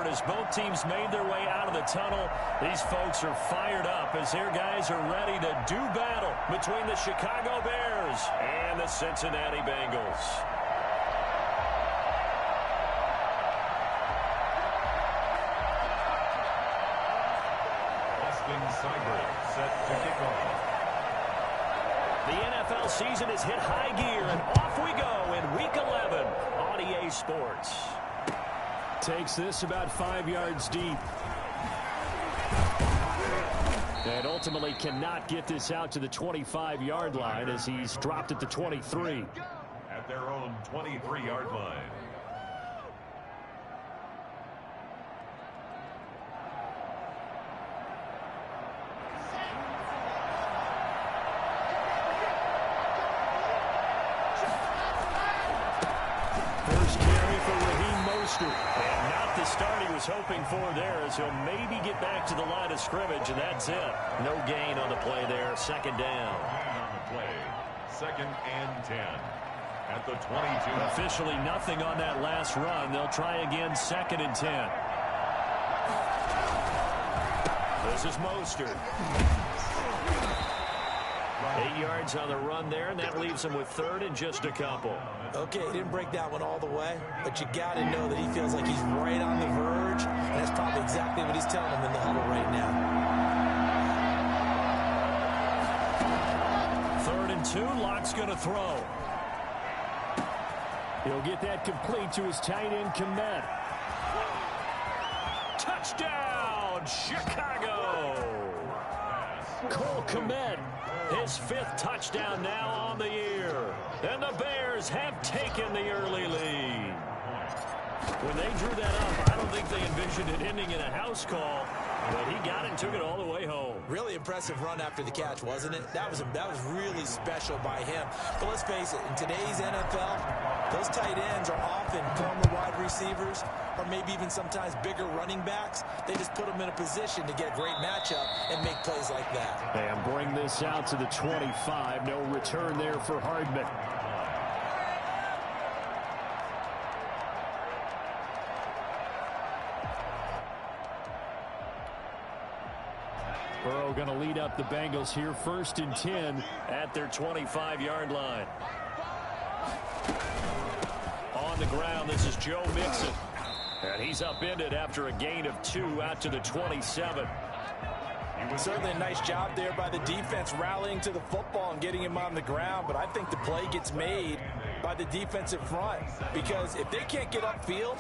start as both teams made their way out of the tunnel. These folks are fired up as their guys are ready to do battle between the Chicago Bears and the Cincinnati Bengals. Austin Seibert set to kick off. The NFL season has hit high gear, and off we go in Week 11 on EA Sports. Takes this about 5 yards deep. And ultimately cannot get this out to the 25-yard line as he's dropped at the 23. At their own 23-yard line. And not the start he was hoping for there, as he'll maybe get back to the line of scrimmage, and that's it. No gain on the play there. Second down. On the play, 2nd and 10. At the 22. Officially nothing on that last run. They'll try again, 2nd and 10. This is Mostert. 8 yards on the run there, and that leaves him with 3rd and just a couple. Okay, he didn't break that one all the way, but you got to know that he feels like he's right on the verge, and that's probably exactly what he's telling him in the huddle right now. 3rd and 2, Lock's going to throw. He'll get that complete to his tight end, Kmet. Touchdown, Chicago! Cole Kmet, his 5th touchdown now on the year. And the Bears have taken the early lead. When they drew that up, I don't think they envisioned it ending in a house call, but he got it and took it all the way home. Really impressive run after the catch, wasn't it? That was really special by him. But let's face it, in today's NFL, those tight ends are often former wide receivers or maybe even sometimes bigger running backs. They just put them in a position to get a great matchup and make plays like that. And bring this out to the 25. No return there for Hardman. Burrow going to lead up the Bengals here, 1st and 10 at their 25-yard line. On the ground, this is Joe Mixon. And he's upended after a gain of 2 out to the 27. Certainly a nice job there by the defense rallying to the football and getting him on the ground, but I think the play gets made by the defensive front, because if they can't get upfield,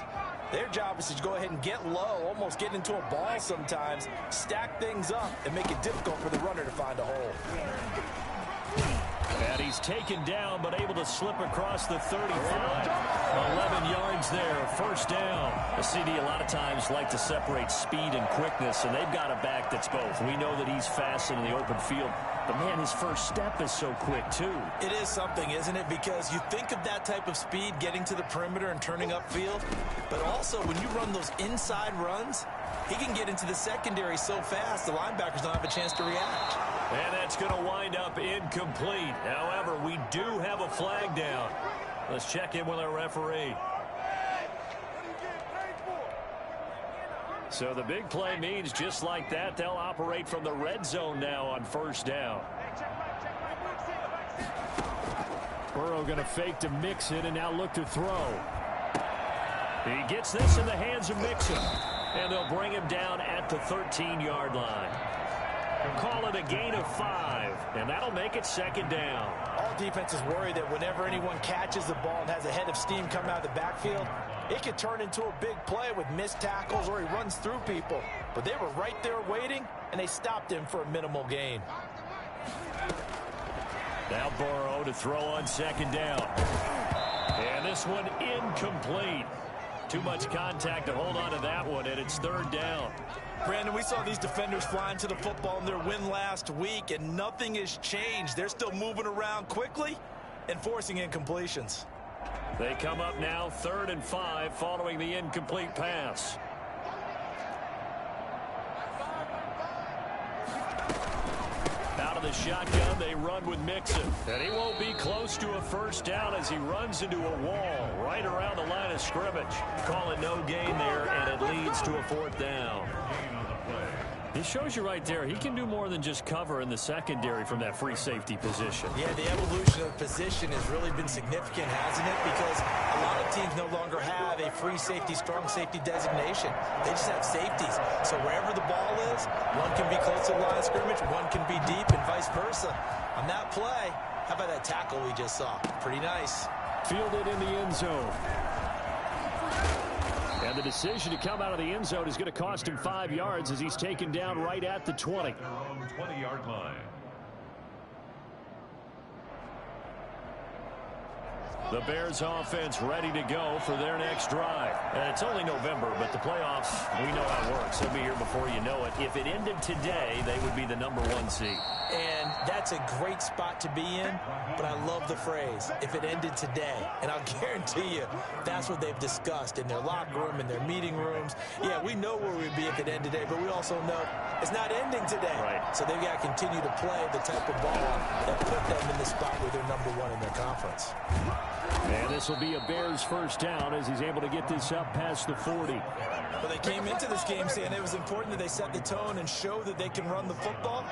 their job is to go ahead and get low, almost get into a ball sometimes, stack things up, and make it difficult for the runner to find a hole. And he's taken down, but able to slip across the 35. 11 yards there, 1st down. The CD a lot of times like to separate speed and quickness, and they've got a back that's both. We know that he's fast in the open field, but man, his first step is so quick too. It is something, isn't it? Because you think of that type of speed getting to the perimeter and turning upfield, but also when you run those inside runs, he can get into the secondary so fast the linebackers don't have a chance to react. And that's going to wind up incomplete. However, we do have a flag down. Let's check in with our referee. So the big play means just like that, they'll operate from the red zone now on 1st down. Burrow going to fake to Mixon and now look to throw. He gets this in the hands of Mixon. And they'll bring him down at the 13-yard line. Call it a gain of 5, and that'll make it 2nd down. All defenses worry that whenever anyone catches the ball and has a head of steam coming out of the backfield, it could turn into a big play with missed tackles or he runs through people. But they were right there waiting, and they stopped him for a minimal gain. Now Burrow to throw on 2nd down. And this one incomplete. Too much contact to hold on to that one, and it's 3rd down. Brandon, we saw these defenders flying to the football in their win last week, and nothing has changed. They're still moving around quickly and forcing incompletions. They come up now 3rd and 5 following the incomplete pass. Out of the shotgun. They run with Mixon. And he won't be close to a first down as he runs into a wall right around the line of scrimmage. Call it no gain there, and it leads to a fourth down. He shows you right there, he can do more than just cover in the secondary from that free safety position. Yeah, the evolution of position has really been significant, hasn't it? Because a lot of teams no longer have a free safety, strong safety designation. They just have safeties. So wherever the ball is, one can be close to the line of scrimmage, one can be deep, and vice versa. On that play, how about that tackle we just saw? Pretty nice. Fielded in the end zone. And the decision to come out of the end zone is going to cost him 5 yards as he's taken down right at the 20. 20-yard line. The Bears offense ready to go for their next drive. And it's only November, but the playoffs, we know how it works. They'll be here before you know it. If it ended today, they would be the #1 seed. And that's a great spot to be in, but I love the phrase, if it ended today. And I'll guarantee you, that's what they've discussed in their locker room, in their meeting rooms. Yeah, we know where we'd be if it ended today, but we also know it's not ending today. Right. So they've got to continue to play the type of ball that put them in the spot where they're #1 in their conference. And this will be a Bears first down as he's able to get this up past the 40. Well, they came into this game saying it was important that they set the tone and show that they can run the football.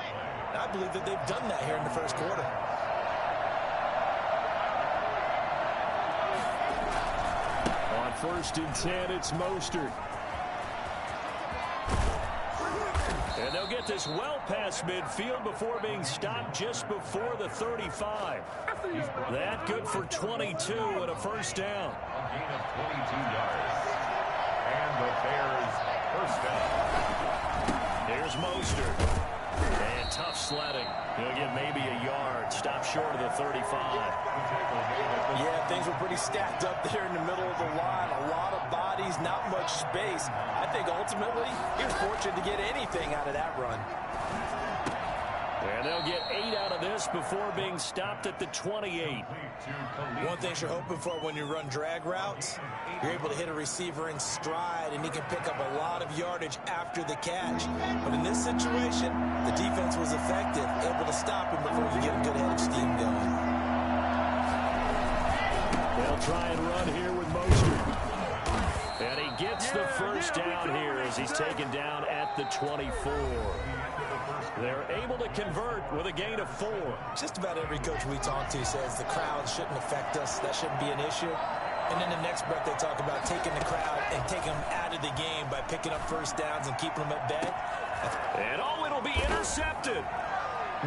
And I believe that they've done that here in the first quarter. On 1st and 10, it's Mostert. And they'll get this well past midfield before being stopped just before the 35. That good for 22 and a first down. A gain of 22 yards. And the Bears first down. Here's Mostert. And tough sledding. He'll get maybe a yard. Stop short of the 35. Yeah, things were pretty stacked up there in the middle of the line. A lot of bodies, not much space. I think ultimately he was fortunate to get anything out of that run. And they'll get 8 out of this before being stopped at the 28. One thing you're hoping for when you run drag routes, you're able to hit a receiver in stride, and he can pick up a lot of yardage after the catch. But in this situation, the defense was effective, able to stop him before you get a good head of steam going. They'll try and run here with Mostert. And he gets the first down here as he's taken down at the 24. They're able to convert with a gain of 4. Just about every coach we talk to says the crowd shouldn't affect us. That shouldn't be an issue. And then the next breath they talk about taking the crowd and taking them out of the game by picking up first downs and keeping them at bay. And oh, it'll be intercepted.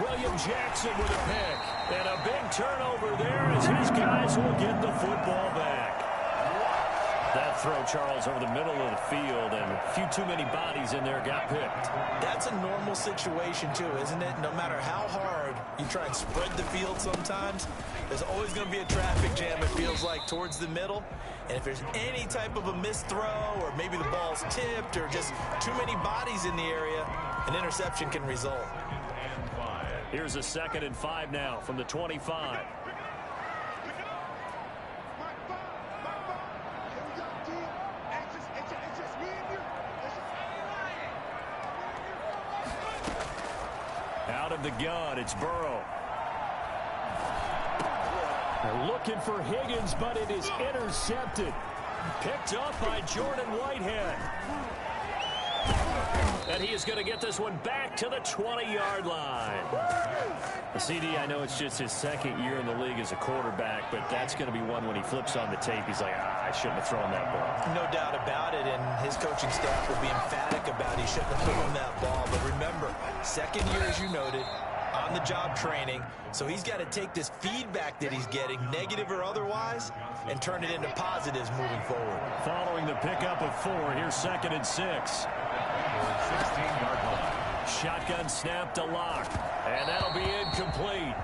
William Jackson with a pick. And a big turnover there as his guys will get the football back. That throw, Charles, over the middle of the field, and a few too many bodies in there got picked. That's a normal situation, too, isn't it? No matter how hard you try and spread the field sometimes, there's always going to be a traffic jam, it feels like, towards the middle. And if there's any type of a missed throw, or maybe the ball's tipped, or just too many bodies in the area, an interception can result. Here's a 2nd and 5 now from the 25. Out of the gun, it's Burrow. They're looking for Higgins, but it is intercepted. Picked up by Jordan Whitehead. And he is going to get this one back to the 20-yard line. The CD, I know it's just his 2nd year in the league as a quarterback, but that's going to be one when he flips on the tape. He's like, I shouldn't have thrown that ball. No doubt about it, and his coaching staff will be emphatic about he shouldn't have thrown that ball. But remember, 2nd year, as you noted, on-the-job training, so he's got to take this feedback that he's getting, negative or otherwise, and turn it into positives moving forward. Following the pickup of 4, here's 2nd and 6. 16-yard line. Shotgun snap to Lock, and that'll be incomplete.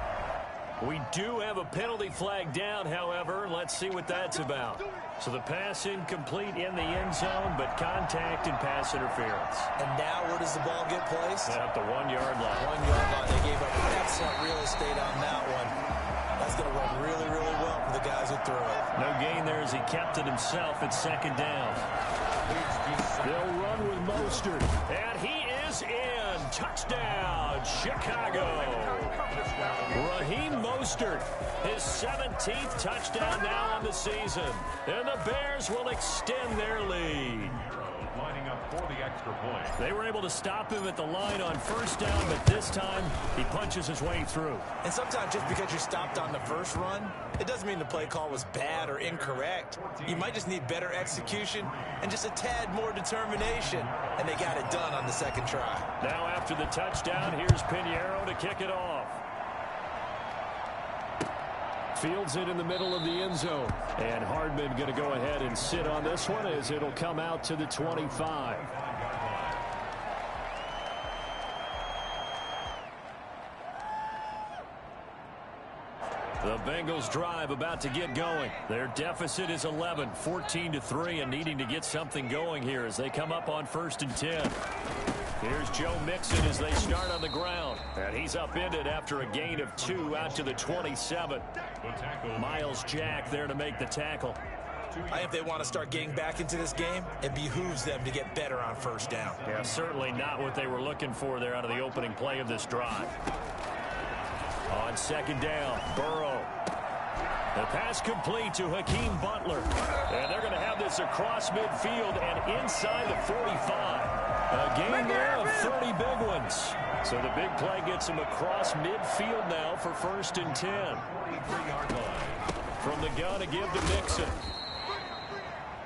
We do have a penalty flag down, however. Let's see what that's about. So the pass incomplete in the end zone, but contact and pass interference. And now where does the ball get placed? At the 1-yard line. 1-yard line. They gave up excellent real estate on that one. That's going to work really, really well for the guys who threw it. No gain there as he kept it himself at 2nd down. They'll run with Mostert, and he is in. touchdown, Chicago. Raheem Mostert, his 17th touchdown now on the season. And the Bears will extend their lead. Lining up for the extra point. They were able to stop him at the line on first down, but this time he punches his way through. And sometimes just because you're stopped on the first run, it doesn't mean the play call was bad or incorrect. You might just need better execution and just a tad more determination. And they got it done on the second try. Now after the touchdown, here's Pinheiro to kick it off. Fields it in the middle of the end zone. And Hardman going to go ahead and sit on this one as it'll come out to the 25. The Bengals drive about to get going. Their deficit is 11, 14-3, and needing to get something going here as they come up on 1st and 10. Here's Joe Mixon as they start on the ground. And he's upended after a gain of 2 out to the 27. Miles Jack there to make the tackle. If they want to start getting back into this game, it behooves them to get better on first down. Yeah, certainly not what they were looking for there out of the opening play of this drive. On 2nd down, Burrow. The pass complete to Hakeem Butler. And they're going to have this across midfield and inside the 45. A gain there of 30 big ones. So the big play gets him across midfield now for 1st and 10. From the gun to give to Mixon.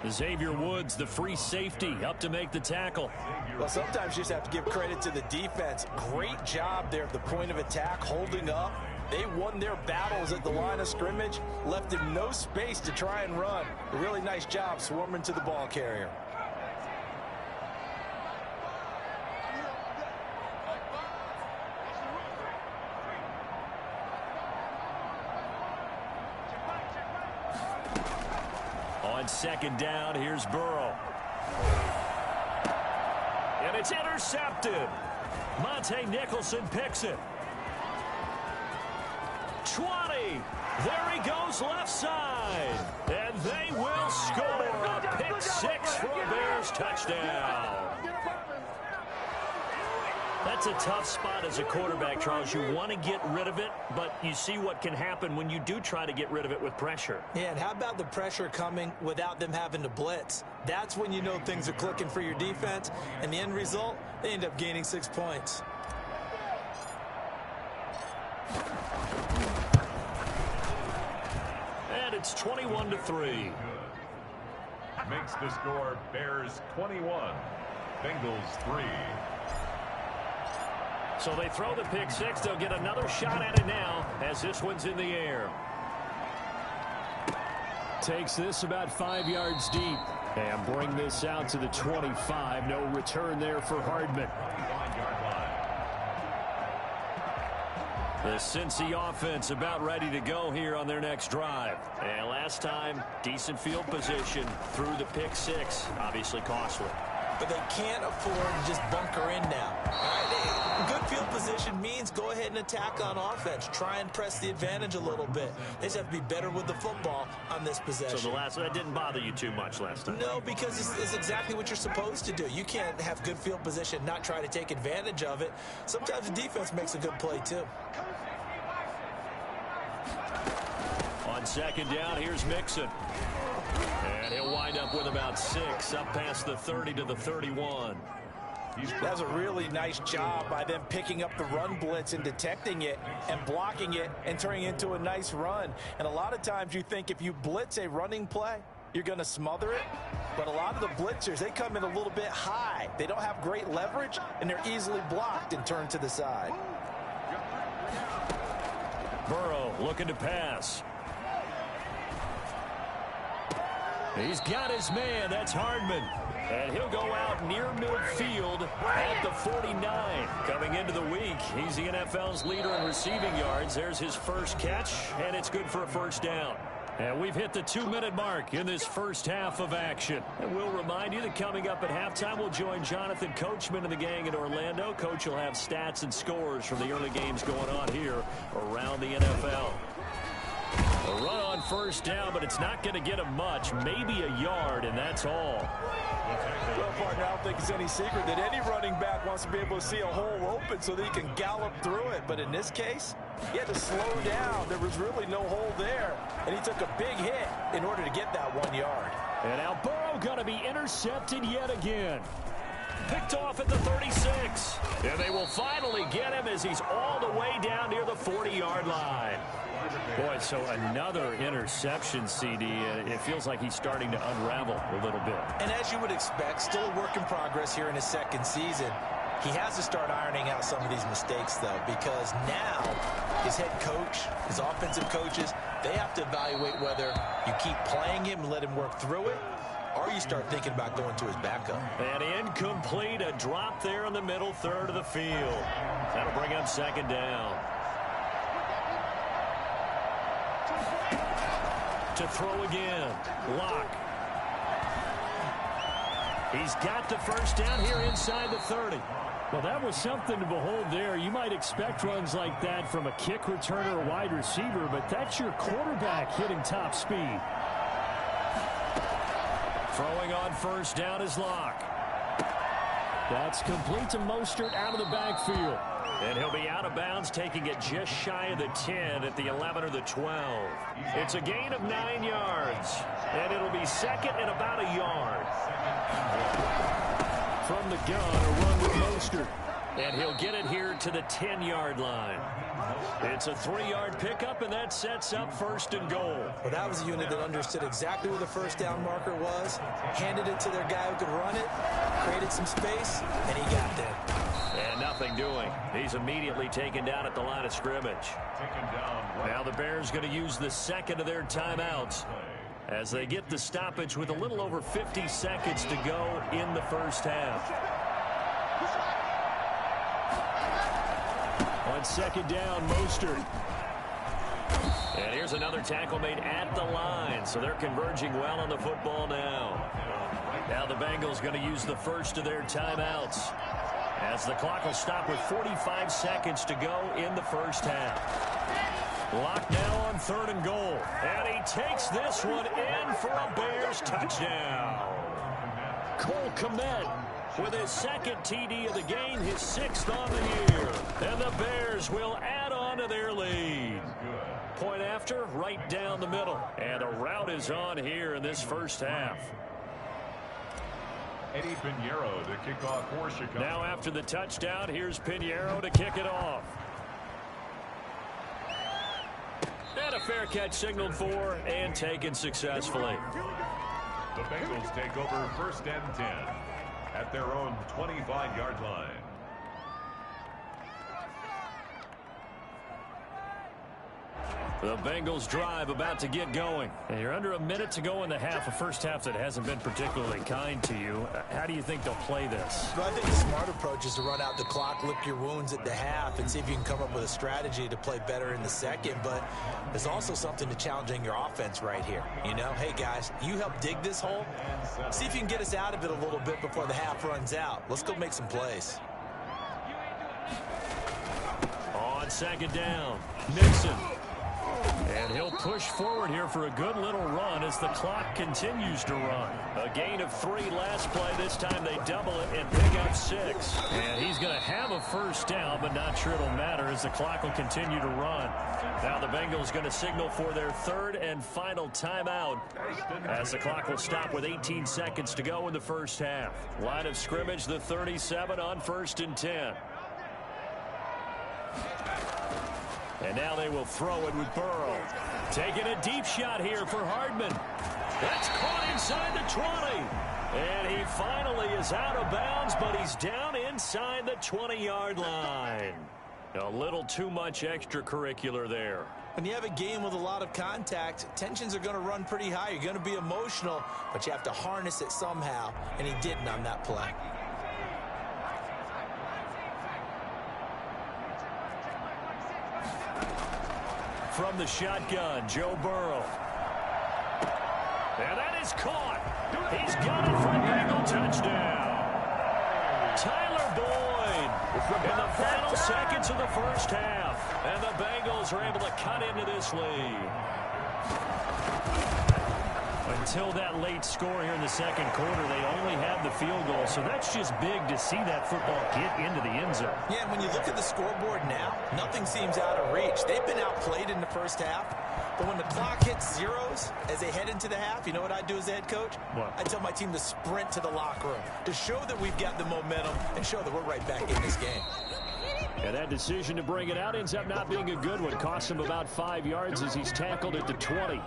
Xavier Woods, the free safety, up to make the tackle. Well, sometimes you just have to give credit to the defense. Great job there at the point of attack, holding up. They won their battles at the line of scrimmage, left him no space to try and run. A really nice job swarming to the ball carrier. On 2nd down, here's Burrow. And it's intercepted. Monte Nicholson picks it. 20. There he goes left side. And they will score a pick 6 for a Bears touchdown. That's a tough spot as a quarterback, Charles. You want to get rid of it, but you see what can happen when you do try to get rid of it with pressure. Yeah, and how about the pressure coming without them having to blitz? That's when you know things are clicking for your defense, and the end result, they end up gaining 6 points. And it's 21-3. Makes the score Bears 21, Bengals 3. So they throw the pick 6. They'll get another shot at it now as this one's in the air. Takes this about 5 yards deep. And bring this out to the 25. No return there for Hardman. The Cincy offense about ready to go here on their next drive. And last time, decent field position through the pick 6. Obviously costly. But they can't afford to just bunker in now. Good field position means go ahead and attack on offense. Try and press the advantage a little bit. They just have to be better with the football on this possession. So that didn't bother you too much last time? No, because it's exactly what you're supposed to do. You can't have good field position, not try to take advantage of it. Sometimes the defense makes a good play too. On 2nd down, here's Mixon. And he'll wind up with about 6 up past the 30 to the 31. That's a really nice job by them picking up the run blitz and detecting it and blocking it and turning it into a nice run. And a lot of times you think if you blitz a running play, you're going to smother it. But a lot of the blitzers, they come in a little bit high. They don't have great leverage, and they're easily blocked and turned to the side. Burrow looking to pass. He's got his man. That's Hardman. And he'll go out near midfield at the 49. Coming into the week, he's the NFL's leader in receiving yards. There's his first catch, and it's good for a first down. And we've hit the 2-minute mark in this first half of action. And we'll remind you that coming up at halftime, we'll join Jonathan Coachman and the gang in Orlando. Coach will have stats and scores from the early games going on here around the NFL. A run on first down, but it's not going to get him much. Maybe a yard, and that's all. Well, partner, I don't think it's any secret that any running back wants to be able to see a hole open so that he can gallop through it. But in this case, he had to slow down. There was really no hole there, and he took a big hit in order to get that 1 yard. And now Burrow going to be intercepted yet again. Picked off at the 36. And they will finally get him as he's all the way down near the 40-yard line. Boy, so another interception, CD. It feels like he's starting to unravel a little bit. And as you would expect, still a work in progress here in his second season. He has to start ironing out some of these mistakes, though, because now his head coach, his offensive coaches, they have to evaluate whether you keep playing him and let him work through it, or you start thinking about going to his backup. And incomplete, a drop there in the middle third of the field. That'll bring up second down. To throw again, Locke. He's got the first down here inside the 30. Well, that was something to behold there. You might expect runs like that from a kick returner or wide receiver, but that's your quarterback hitting top speed. Throwing on first down is Locke. That's complete to Mostert out of the backfield. And he'll be out of bounds, taking it just shy of the 10 at the 11 or the 12. It's a gain of 9 yards, and it'll be second and about a yard. From the gun, a run with Mostert. And he'll get it here to the 10-yard line. It's a 3-yard pickup, and that sets up first and goal. Well, that was a unit that understood exactly where the first down marker was, handed it to their guy who could run it, created some space, and he got there. And nothing doing. He's immediately taken down at the line of scrimmage. Now the Bears going to use the second of their timeouts as they get the stoppage with a little over 50 seconds to go in the first half. On second down, Mostert. And here's another tackle made at the line, so they're converging well on the football now. Now the Bengals going to use the first of their timeouts as the clock will stop with 45 seconds to go in the first half. Locke now on third and goal. And he takes this one in for a Bears touchdown. Cole Kmet with his second TD of the game, his 6th on the year. And the Bears will add on to their lead. Point after, right down the middle. And a rout is on here in this first half. Eddie Pinheiro to kick off for Chicago. Now after the touchdown, here's Pinheiro to kick it off. And a fair catch signaled for and taken successfully. The Bengals take over first and 10 at their own 25-yard line. The Bengals drive about to get going. And you're under a minute to go in the half, a first half that hasn't been particularly kind to you. How do you think they'll play this? Well, I think the smart approach is to run out the clock, lick your wounds at the half, and see if you can come up with a strategy to play better in the second. But there's also something to challenging your offense right here. You know, hey, guys, you help dig this hole. See if you can get us out of it a little bit before the half runs out. Let's go make some plays. On second down, Mixon. And he'll push forward here for a good little run as the clock continues to run. A gain of 3 last play. This time they double it and pick up 6. And he's going to have a first down, but not sure it'll matter as the clock will continue to run. Now the Bengals going to signal for their third and final timeout as the clock will stop with 18 seconds to go in the first half. Line of scrimmage, the 37 on first and 10. And now they will throw it with Burrow. Taking a deep shot here for Hardman. That's caught inside the 20. And he finally is out of bounds, but he's down inside the 20-yard line. A little too much extracurricular there. When you have a game with a lot of contact, tensions are going to run pretty high. You're going to be emotional, but you have to harness it somehow, and he didn't on that play. From the shotgun, Joe Burrow. And that is caught. He's got it for a Bengal touchdown. Tyler Boyd in the final seconds of the first half. And the Bengals are able to cut into this lead. Until that late score here in the second quarter, they only had the field goal, so that's just big to see that football get into the end zone. Yeah, and when you look at the scoreboard now, nothing seems out of reach. They've been outplayed in the first half, but when the clock hits zeros as they head into the half, you know what I do as the head coach? What? I tell my team to sprint to the locker room to show that we've got the momentum and show that we're right back in this game. And that decision to bring it out ends up not being a good one. Costs him about 5 yards as he's tackled at the 20.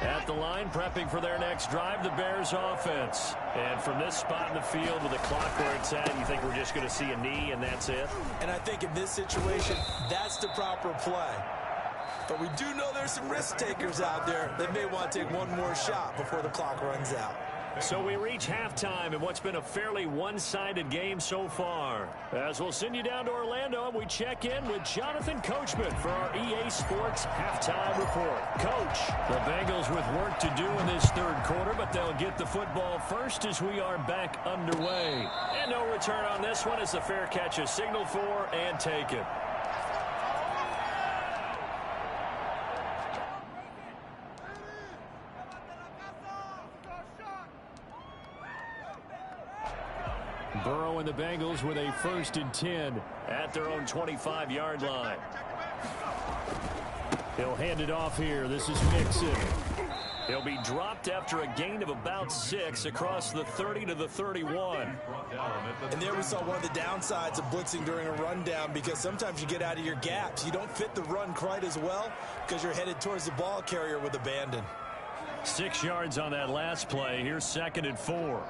At the line, prepping for their next drive, the Bears offense. And from this spot in the field with the clock where it's at, you think we're just going to see a knee and that's it? And I think in this situation, that's the proper play. But we do know there's some risk takers out there that may want to take one more shot before the clock runs out. So we reach halftime in what's been a fairly one-sided game so far. As we'll send you down to Orlando, we check in with Jonathan Coachman for our EA Sports Halftime Report. Coach, the Bengals with work to do in this third quarter, but they'll get the football first as we are back underway. And no return on this one as the fair catch is signaled for and taken. Burrow and the Bengals with a 1st and 10 at their own 25-yard line. He'll hand it off here. This is Mixon. He'll be dropped after a gain of about 6 across the 30 to the 31. And there we saw one of the downsides of blitzing during a rundown, because sometimes you get out of your gaps. You don't fit the run quite as well because you're headed towards the ball carrier with abandon. 6 yards on that last play. Here's 2nd and 4.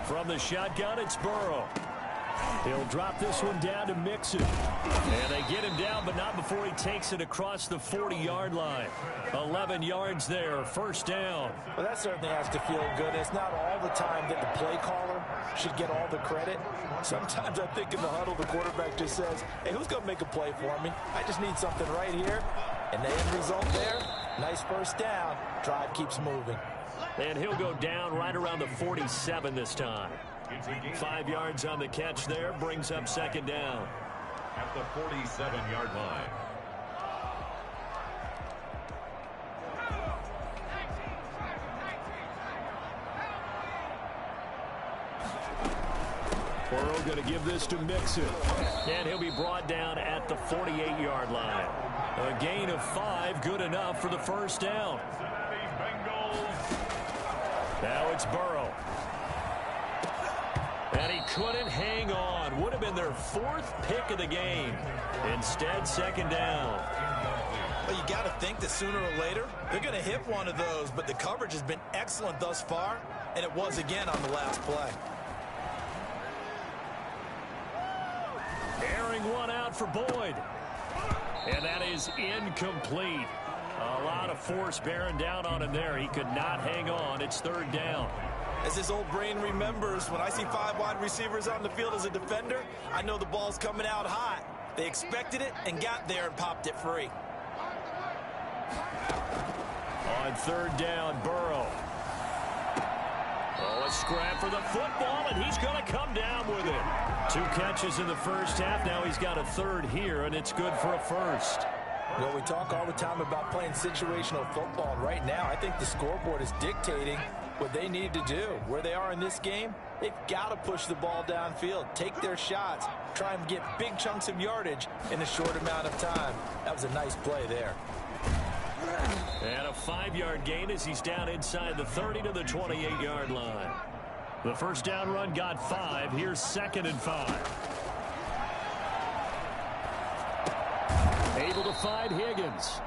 From the shotgun, it's Burrow. He'll drop this one down to Mixon. And they get him down, but not before he takes it across the 40-yard line. 11 yards there, 1st down. Well, that certainly has to feel good. It's not all the time that the play caller should get all the credit. Sometimes I think in the huddle, the quarterback just says, hey, who's going to make a play for me? I just need something right here. And the end result there, nice 1st down. Drive keeps moving. And he'll go down right around the 47 this time. 5 yards on the catch there, brings up 2nd down. At the 47-yard line. Burrow going to give this to Mixon. And he'll be brought down at the 48-yard line. A gain of 5, good enough for the 1st down. Now it's Burrow. And he couldn't hang on. Would have been their 4th pick of the game. Instead, 2nd down. Well, you got to think that sooner or later, they're going to hit one of those, but the coverage has been excellent thus far, and it was again on the last play. Airing one out for Boyd. And that is incomplete. A lot of force bearing down on him there. He could not hang on. It's 3rd down. As his old brain remembers, when I see 5 wide receivers on the field as a defender, I know the ball's coming out hot. They expected it and got there and popped it free. On 3rd down, Burrow. Oh, a scrap for the football, and he's going to come down with it. 2 catches in the first half. Now he's got a 3rd here, and it's good for a 1st. Well, we talk all the time about playing situational football. Right now, I think the scoreboard is dictating what they need to do. Where they are in this game, they've got to push the ball downfield, take their shots, try and get big chunks of yardage in a short amount of time. That was a nice play there. And a 5-yard gain as he's down inside the 30 to the 28-yard line. The 1st down run got 5. Here's 2nd and 5. Able to find Higgins.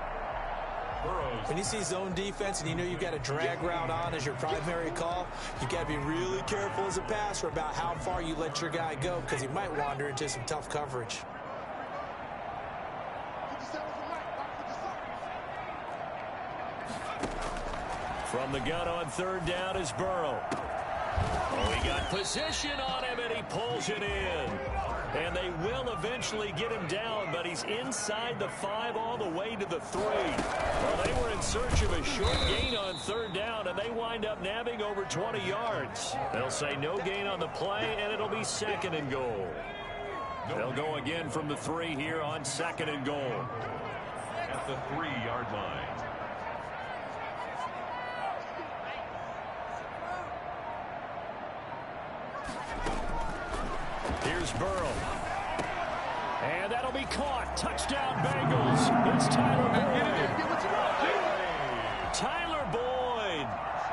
When you see zone defense and you know you've got a drag route on as your primary call, you've got to be really careful as a passer about how far you let your guy go, because he might wander into some tough coverage. From the gun on 3rd down is Burrow. Oh, he got position on him, and he pulls it in. And they will eventually get him down, but he's inside the 5 all the way to the 3. Well, they were in search of a short gain on 3rd down, and they wind up nabbing over 20 yards. They'll say no gain on the play, and it'll be 2nd and goal. They'll go again from the 3 here on 2nd and goal. At the 3-yard line. Here's Burrow. And that'll be caught. Touchdown, Bengals. It's Tyler Boyd. Tyler Boyd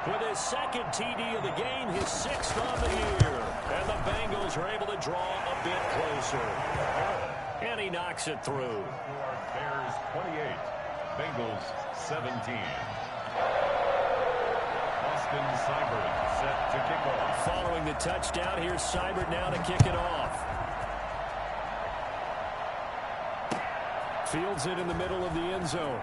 with his 2nd TD of the game, his 6th on the year. And the Bengals are able to draw a bit closer. And he knocks it through. Bears 28, Bengals 17. Austin Seibert set to kick off. Following the touchdown, here's Seibert now to kick it off. Fields it in the middle of the end zone.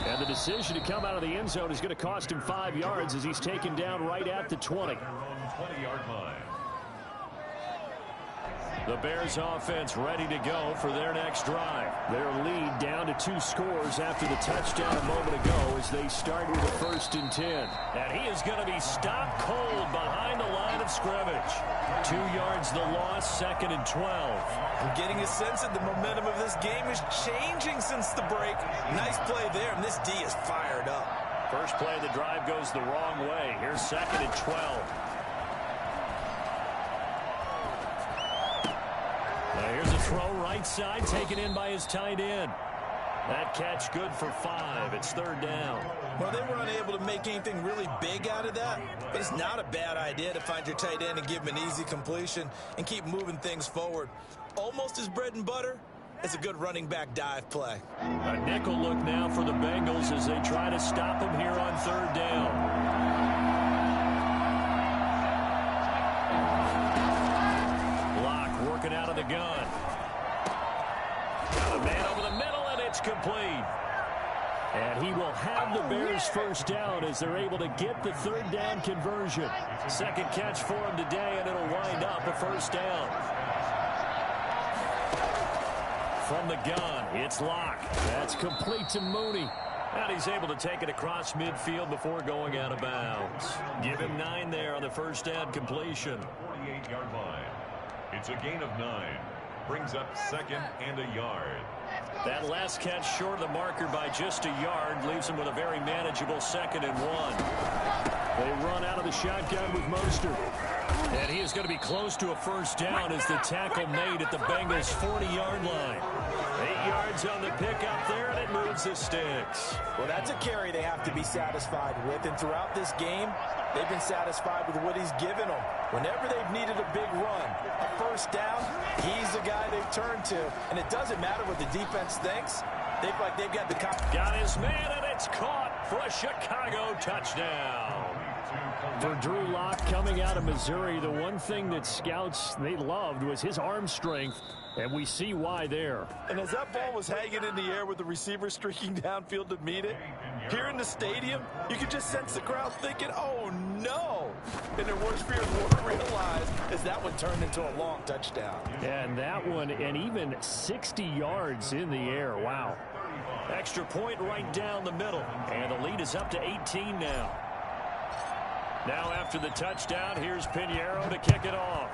And the decision to come out of the end zone is going to cost him 5 yards as he's taken down right at the 20. 20-yard line. The Bears offense ready to go for their next drive. Their lead down to 2 scores after the touchdown a moment ago as they start with a 1st and 10. And he is going to be stopped cold behind the line of scrimmage. 2 yards the loss, 2nd and 12. I'm getting a sense that the momentum of this game is changing since the break. Nice play there, and this D is fired up. First play of the drive goes the wrong way. Here's 2nd and 12. Here's a throw right side, taken in by his tight end. That catch good for 5. It's 3rd down. Well, they were unable to make anything really big out of that, but it's not a bad idea to find your tight end and give him an easy completion and keep moving things forward. Almost his bread and butter. It's a good running back dive play. A nickel look now for the Bengals as they try to stop him here on 3rd down. Working out of the gun. Got a man over the middle, and it's complete. And he will have the Bears 1st down as they're able to get the 3rd down conversion. 2nd catch for him today, and it'll wind up a 1st down. From the gun, it's Locke. That's complete to Mooney. And he's able to take it across midfield before going out of bounds. Give him 9 there on the 1st down completion. 48-yard line. It's a gain of 9. Brings up 2nd and a yard. That last catch short of the marker by just a yard leaves him with a very manageable 2nd and 1. They run out of the shotgun with Mostert. And he is going to be close to a 1st down as the tackle made at the Bengals' 40-yard line. 8 yards on the pickup there, and it moves the sticks. Well, that's a carry they have to be satisfied with. And throughout this game, they've been satisfied with what he's given them. Whenever they've needed a big run, a 1st down, he's the guy they've turned to. And it doesn't matter what the defense thinks. They've got the... Got his man, and it's caught for a Chicago touchdown. For Drew Lock coming out of Missouri, the one thing that scouts they loved was his arm strength, and we see why there. And as that ball was hanging in the air with the receiver streaking downfield to meet it, here in the stadium, you could just sense the crowd thinking, oh no! And their worst fears weren't realized as that one turned into a long touchdown. And that one, and even 60 yards in the air. Wow. Extra point right down the middle, and the lead is up to 18 now. Now after the touchdown, here's Pinheiro to kick it off.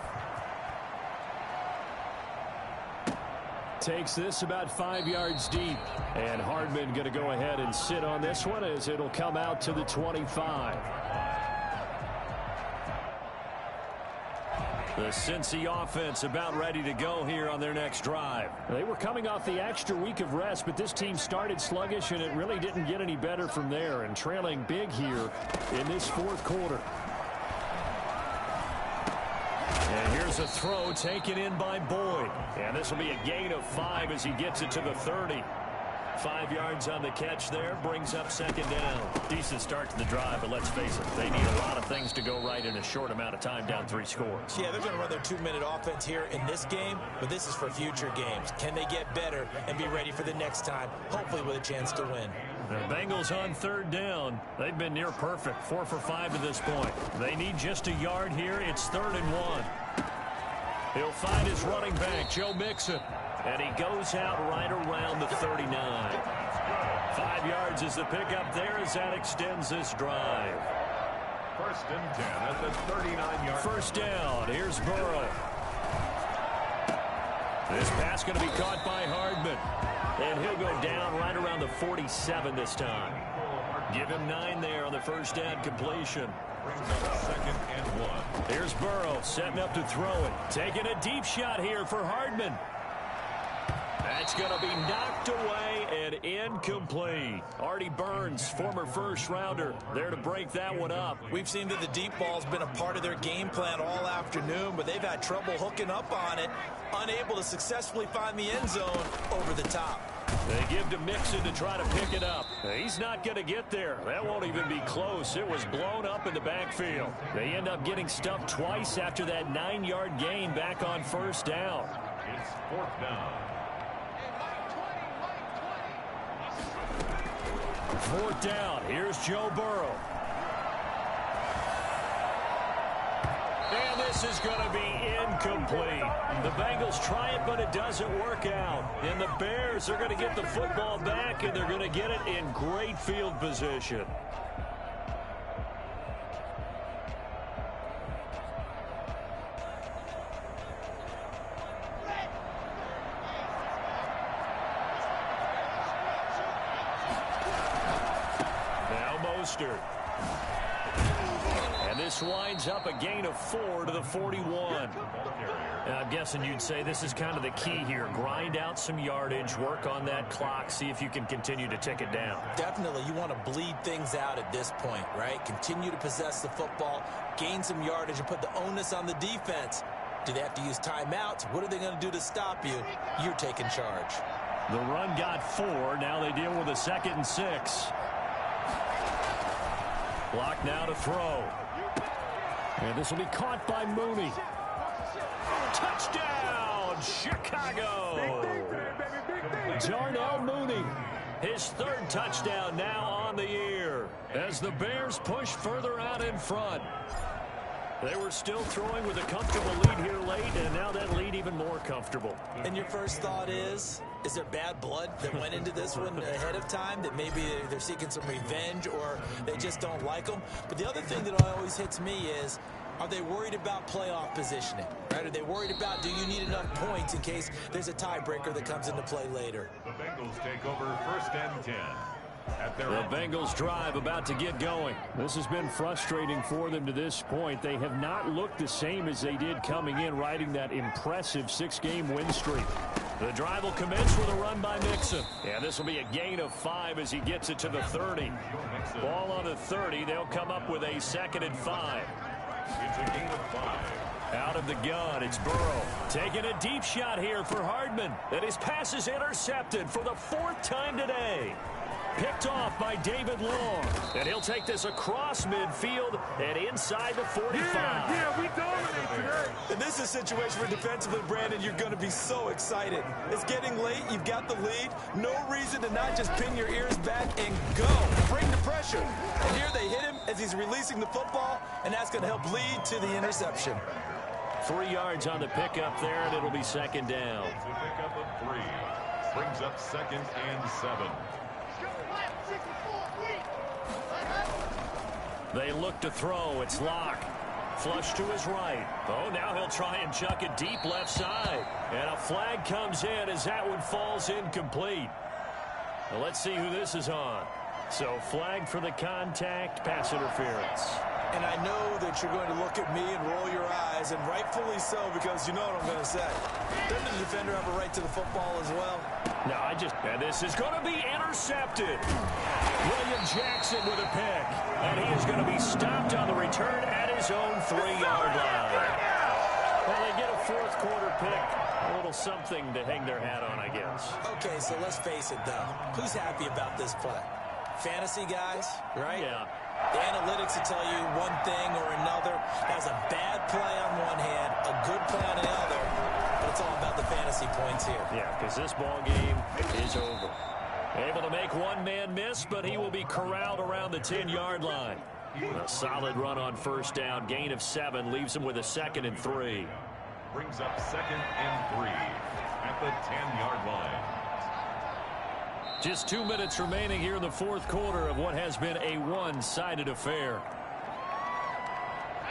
Takes this about 5 yards deep. And Hardman going to go ahead and sit on this one as it'll come out to the 25. The Cincy offense about ready to go here on their next drive. They were coming off the extra week of rest, but this team started sluggish, and it really didn't get any better from there, and trailing big here in this 4th quarter. And here's a throw taken in by Boyd. And this will be a gain of 5 as he gets it to the 30. 5 yards on the catch there, brings up second down. Decent start to the drive, but let's face it, they need a lot of things to go right in a short amount of time, down 3 scores. Yeah, they're going to run their 2-minute offense here in this game, but this is for future games. Can they get better and be ready for the next time, hopefully with a chance to win? The Bengals on third down. They've been near perfect, 4 for 5 to this point. They need just a yard here. It's 3rd and 1. He'll find his running back, Joe Mixon. And he goes out right around the 39. 5 yards is the pickup there as that extends this drive. 1st and 10 at the 39-yard. First down. Here's Burrow. This pass going to be caught by Hardman. And he'll go down right around the 47 this time. Give him 9 there on the first down completion. Brings up 2nd and 1. Here's Burrow setting up to throw it. Taking a deep shot here for Hardman. That's going to be knocked away and incomplete. Artie Burns, former first-rounder, there to break that one up. We've seen that the deep ball's been a part of their game plan all afternoon, but they've had trouble hooking up on it, unable to successfully find the end zone over the top. They give to Mixon to try to pick it up. He's not going to get there. That won't even be close. It was blown up in the backfield. They end up getting stuffed twice after that 9-yard gain back on first down. It's 4th down. 4th down. Here's Joe Burrow. And this is going to be incomplete. The Bengals try it, but it doesn't work out. And the Bears are going to get the football back, and they're going to get it in great field position. And this winds up a gain of 4 to the 41. And I'm guessing you'd say this is kind of the key here. Grind out some yardage, work on that clock, see if you can continue to tick it down. Definitely, you want to bleed things out at this point, right? Continue to possess the football, gain some yardage, and put the onus on the defense. Do they have to use timeouts? What are they going to do to stop you? You're taking charge. The run got 4. Now they deal with a 2nd and 6. Block now to throw. And this will be caught by Mooney. Touchdown, Chicago! Darnell Mooney, his 3rd touchdown now on the year as the Bears push further out in front. They were still throwing with a comfortable lead here late, and now that lead even more comfortable. And your first thought is there bad blood that went into this one ahead of time, that maybe they're seeking some revenge or they just don't like them? But the other thing that always hits me is, are they worried about playoff positioning? Right? Are they worried about, do you need enough points in case there's a tiebreaker that comes into play later? The Bengals take over 1st and 10. The Bengals drive about to get going. This has been frustrating for them to this point. They have not looked the same as they did coming in, riding that impressive 6-game win streak. The drive will commence with a run by Mixon. And this will be a gain of 5 as he gets it to the 30. Ball on the 30. They'll come up with a 2nd and 5. It's a gain of 5. Out of the gun, it's Burrow. Taking a deep shot here for Hardman. And his pass is intercepted for the 4th time today. Picked off by David Long. And he'll take this across midfield and inside the 45. Yeah, we dominate today. And this is a situation where defensively, Brandon, you're going to be so excited. It's getting late. You've got the lead. No reason to not just pin your ears back and go. Bring the pressure. And here they hit him as he's releasing the football, and that's going to help lead to the interception. 3 yards on the pickup there, and it'll be 2nd down. It's a pickup of 3. Brings up 2nd and 7. They look to throw. It's Locke. Flush to his right. Oh, now he'll try and chuck it deep left side. And a flag comes in as that one falls incomplete. Well, let's see who this is on. So flag for the contact, pass interference. And I know that you're going to look at me and roll your eyes, and rightfully so, because you know what I'm going to say. Doesn't the defender have a right to the football as well? No, and this is going to be intercepted. William Jackson with a pick. And he is going to be stopped on the return at his own 3-yard line. Well, they get a fourth quarter pick. A little something to hang their hat on, I guess. Okay, so let's face it, though. Who's happy about this play? Fantasy guys, right? Yeah. The analytics will tell you one thing or another. That's a bad play on one hand, a good play on the other. But it's all about the fantasy points here. Yeah, because this ball game is over. Able to make one man miss, but he will be corralled around the 10-yard line. A solid run on first down. Gain of 7 leaves him with a 2nd and 3. Brings up 2nd and 3 at the 10-yard line. Just 2 minutes remaining here in the fourth quarter of what has been a one-sided affair.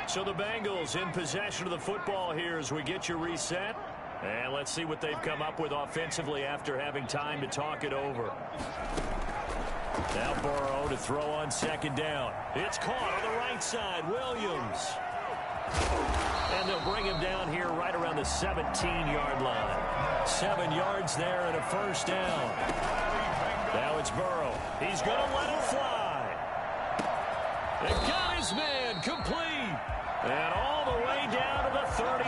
So the Bengals in possession of the football here as we get you reset. And let's see what they've come up with offensively after having time to talk it over. Now Burrow to throw on 2nd down. It's caught on the right side. Williams. And they'll bring him down here right around the 17-yard line. 7 yards there and a first down. Now it's Burrow. He's going to let it fly. They got his man complete. And all the way down to the 39.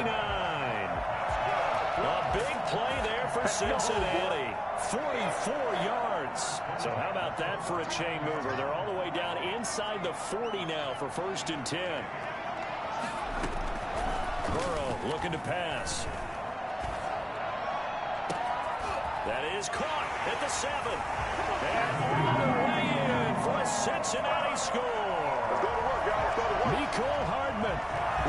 A big play there for Cincinnati. 44 yards. So how about that for a chain mover? They're all the way down inside the 40 now for 1st and 10. Burrow looking to pass. That is caught at the 7. And all the way in for a Cincinnati score. Mecole Hardman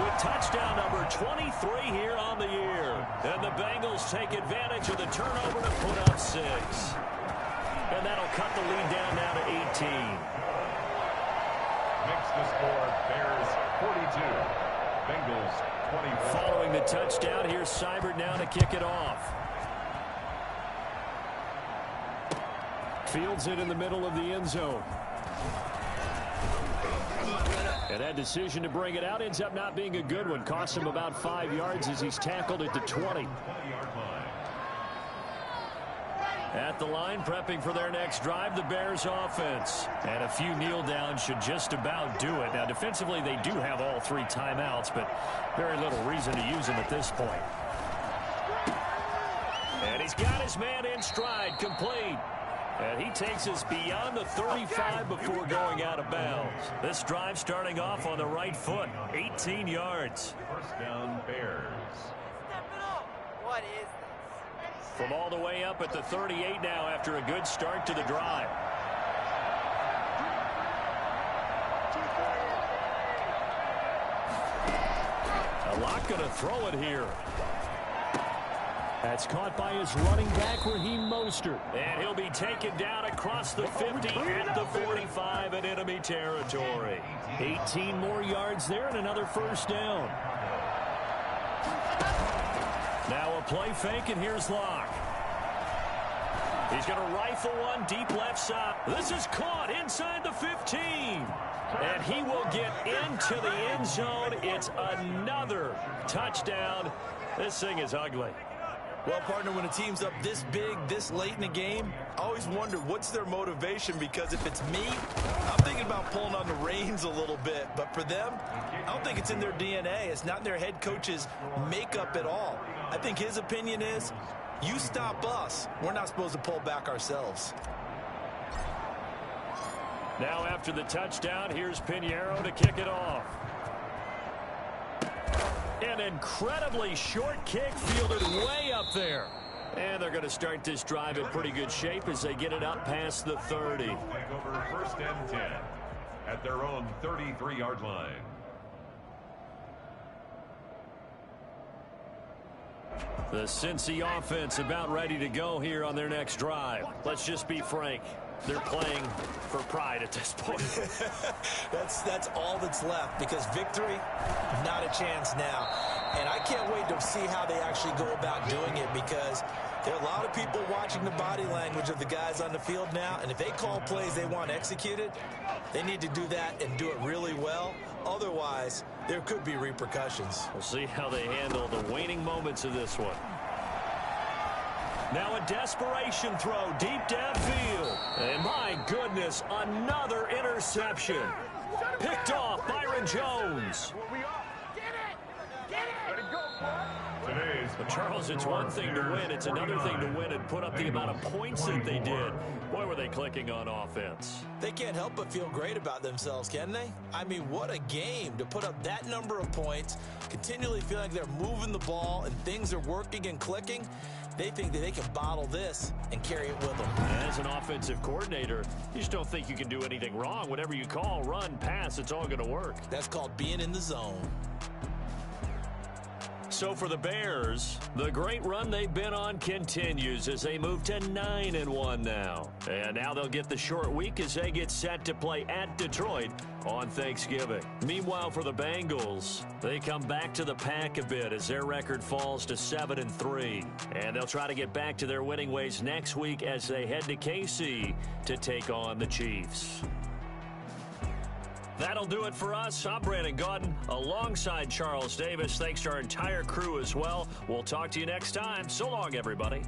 with touchdown number 23 here on the year. And the Bengals take advantage of the turnover to put up 6. And that'll cut the lead down now to 18. Makes the score Bears 42. Bengals 24. Following the touchdown, here's Seibert now to kick it off. Fields it in the middle of the end zone. And that decision to bring it out ends up not being a good one. Costs him about 5 yards as he's tackled at the 20. At the line, prepping for their next drive, the Bears offense. And a few kneel downs should just about do it. Now, defensively, they do have all 3 timeouts, but very little reason to use them at this point. And he's got his man in stride, complete. And he takes us beyond the 35 before going out of bounds. This drive starting off on the right foot, 18 yards. First down, Bears. What is this? From all the way up at the 38 now after a good start to the drive. A lot going to throw it here. That's caught by his running back Raheem Mostert. And he'll be taken down across the 50 at the 45 in enemy territory. 18 more yards there and another first down. Now a play fake, and here's Locke. He's going to rifle one deep left side. This is caught inside the 15. And he will get into the end zone. It's another touchdown. This thing is ugly. Well, partner, when a team's up this big, this late in the game, I always wonder what's their motivation, because if it's me, I'm thinking about pulling on the reins a little bit. But for them, I don't think it's in their DNA. It's not in their head coach's makeup at all. I think his opinion is, you stop us, we're not supposed to pull back ourselves. Now after the touchdown, here's Pinheiro to kick it off. An incredibly short kick fielded way up there. And they're going to start this drive in pretty good shape as they get it up past the 30. Take over 1st and 10 at their own 33-yard line. The Cincy offense about ready to go here on their next drive. Let's just be frank. They're playing for pride at this point. That's all that's left, because victory, not a chance now. And I can't wait to see how they actually go about doing it, because there are a lot of people watching the body language of the guys on the field now, and if they call plays they want executed, they need to do that and do it really well. Otherwise, there could be repercussions. We'll see how they handle the waning moments of this one. Now a desperation throw deep downfield. And my goodness, another interception. Picked off Byron Jones. Get it! Get it! Let it go! But Charles, it's one thing to win. It's another thing to win and put up the amount of points that they did. Boy, were they clicking on offense. They can't help but feel great about themselves, can they? I mean, what a game to put up that number of points, continually feel like they're moving the ball and things are working and clicking. They think that they can bottle this and carry it with them. As an offensive coordinator, you just don't think you can do anything wrong. Whatever you call, run, pass, it's all going to work. That's called being in the zone. So for the Bears, the great run they've been on continues as they move to 9-1 now. And now they'll get the short week as they get set to play at Detroit on Thanksgiving. Meanwhile, for the Bengals, they come back to the pack a bit as their record falls to 7-3. And they'll try to get back to their winning ways next week as they head to KC to take on the Chiefs. That'll do it for us. I'm Brandon Gaudin alongside Charles Davis. Thanks to our entire crew as well. We'll talk to you next time. So long, everybody.